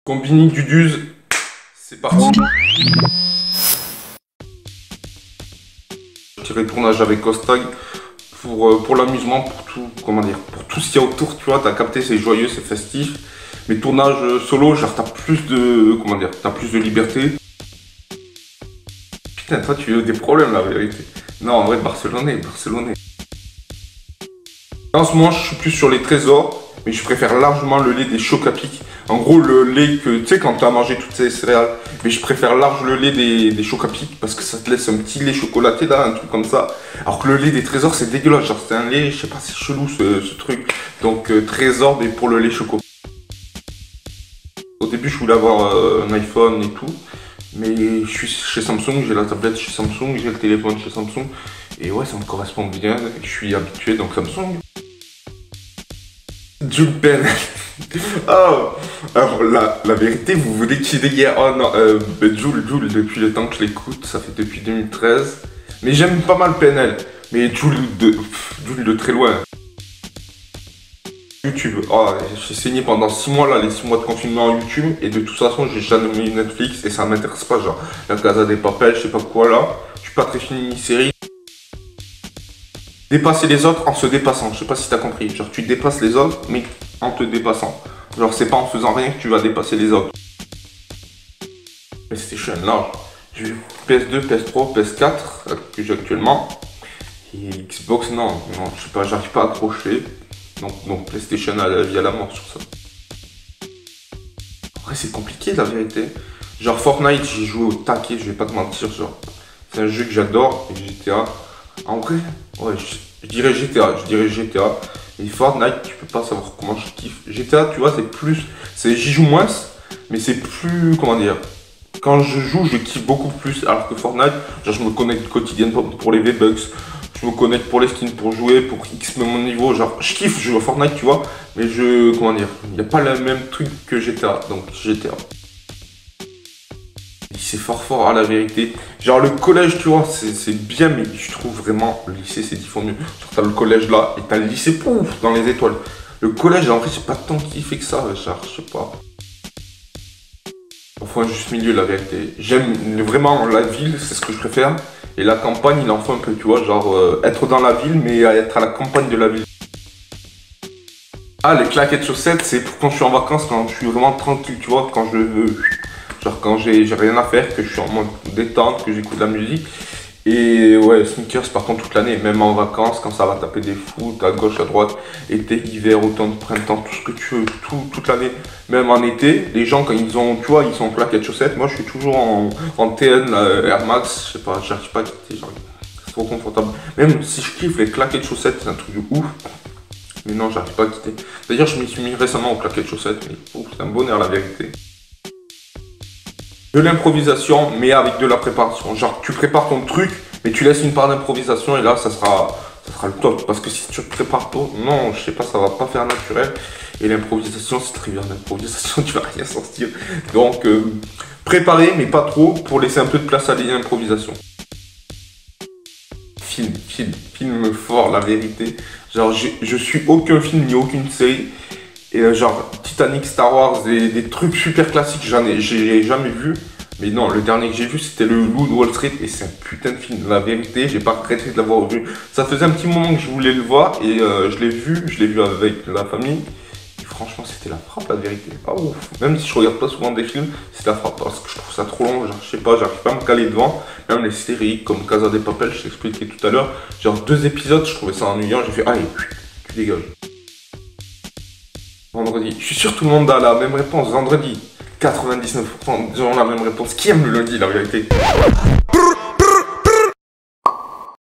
Combini Duduse, c'est parti. Je dirais tournage avec Costag pour l'amusement, pour tout, comment dire, pour tout ce qu'il y a autour, tu vois, t'as capté, c'est joyeux, c'est festif. Mais tournage solo, genre t'as plus de, comment dire, t'as plus de liberté. Putain, toi tu as des problèmes la vérité. Non, en vrai, Barcelonais. En ce moment, je suis plus sur les trésors, mais je préfère largement le lait des Chocapic. En gros, le lait que, tu sais, quand tu as mangé toutes ces céréales, mais je préfère large le lait des Chocapic parce que ça te laisse un petit lait chocolaté là, un truc comme ça. Alors que le lait des trésors, c'est dégueulasse. Genre, c'est un lait, je sais pas, c'est chelou ce truc. Donc, trésor, mais pour le lait choco. Au début, je voulais avoir un iPhone et tout. Mais je suis chez Samsung, j'ai la tablette chez Samsung, j'ai le téléphone chez Samsung. Et ouais, ça me correspond bien, je suis habitué, donc Samsung. Jules Ben. Oh, alors la vérité, vous voulez qu'il dégaine. Oh non, Jules, depuis le temps que je l'écoute, ça fait depuis 2013. Mais j'aime pas mal PNL. Mais Jules de très loin. YouTube, oh, j'ai saigné pendant 6 mois là, les 6 mois de confinement en YouTube. Et de toute façon, j'ai jamais mis Netflix et ça m'intéresse pas. Genre, la Casa des Papel, je sais pas quoi là. Je suis pas très fini série. Dépasser les autres en se dépassant, je sais pas si t'as compris. Genre tu dépasses les autres mais en te dépassant. Genre c'est pas en faisant rien que tu vas dépasser les autres. PlayStation là, j'ai PS2, PS3, PS4 que j'ai actuellement. Et Xbox non, je sais pas, j'arrive pas à accrocher. Donc PlayStation à la vie à la mort sur ça. Après c'est compliqué la vérité. Genre Fortnite j'ai joué au taquet, je vais pas te mentir, genre. C'est un jeu que j'adore et GTA. En vrai, ouais, je dirais GTA. Et Fortnite, tu peux pas savoir comment je kiffe. GTA, tu vois, c'est plus, j'y joue moins, mais c'est plus, comment dire. Quand je joue, je kiffe beaucoup plus. Alors que Fortnite, genre, je me connecte quotidiennement pour les V-Bucks. Je me connecte pour les skins, pour jouer, pour X mon niveau. Genre, je kiffe jouer à Fortnite, tu vois. Mais comment dire, il n'y a pas le même truc que GTA. Donc, GTA. C'est fort à la vérité. Genre le collège, tu vois, c'est bien, mais je trouve vraiment le lycée c'est 10 fois mieux. Genre t'as le collège là et t'as le lycée pouf dans les étoiles. Le collège, en vrai, j'ai pas tant kiffé que ça, genre, je sais pas. Enfin, juste milieu la vérité. J'aime vraiment la ville, c'est ce que je préfère. Et la campagne, il en faut un peu, tu vois, genre être dans la ville, mais être à la campagne de la ville. Ah, les claquettes chaussettes, c'est pour quand je suis en vacances, quand je suis vraiment tranquille, tu vois, quand je veux. Genre quand j'ai rien à faire, que je suis en mode détente, que j'écoute de la musique. Et ouais, sneakers par contre toute l'année, même en vacances, quand ça va taper des foot à gauche, à droite, été, hiver, automne, printemps, tout ce que tu veux, toute l'année. Même en été, les gens quand ils ont, tu vois, ils sont en claquettes chaussettes. Moi je suis toujours en TN, Air Max, je sais pas, j'arrive pas à quitter, genre, c'est trop confortable. Même si je kiffe les claquettes chaussettes, c'est un truc de ouf. Mais non, j'arrive pas à quitter. D'ailleurs, je m'y suis mis récemment aux claquettes chaussettes, mais c'est un bonheur la vérité. De l'improvisation, mais avec de la préparation. Genre, tu prépares ton truc, mais tu laisses une part d'improvisation et là, ça sera le top. Parce que si tu prépares tout, non, je sais pas, ça va pas faire naturel. Et l'improvisation, c'est très bien. L'improvisation, tu vas rien sortir. Donc, préparer, mais pas trop, pour laisser un peu de place à l'improvisation. Film fort, la vérité. Genre, je suis aucun film ni aucune série. Et genre Titanic, Star Wars, des trucs super classiques, j'ai jamais vu. Mais non, le dernier que j'ai vu c'était le Loup de Wall Street et c'est un putain de film. La vérité, j'ai pas regretté de l'avoir vu. Ça faisait un petit moment que je voulais le voir et je l'ai vu avec la famille. Et franchement, c'était la frappe, la vérité. Ah ouf. Même si je regarde pas souvent des films, c'est la frappe parce que je trouve ça trop long. Genre, je sais pas, j'arrive pas à me caler devant. Même les séries comme Casa des Papel, je t'expliquais tout à l'heure. Genre 2 épisodes, je trouvais ça ennuyant. J'ai fait, allez, tu dégages. Vendredi. Je suis sûr que tout le monde a la même réponse. Vendredi. 99% ont la même réponse. Qui aime le lundi, la vérité?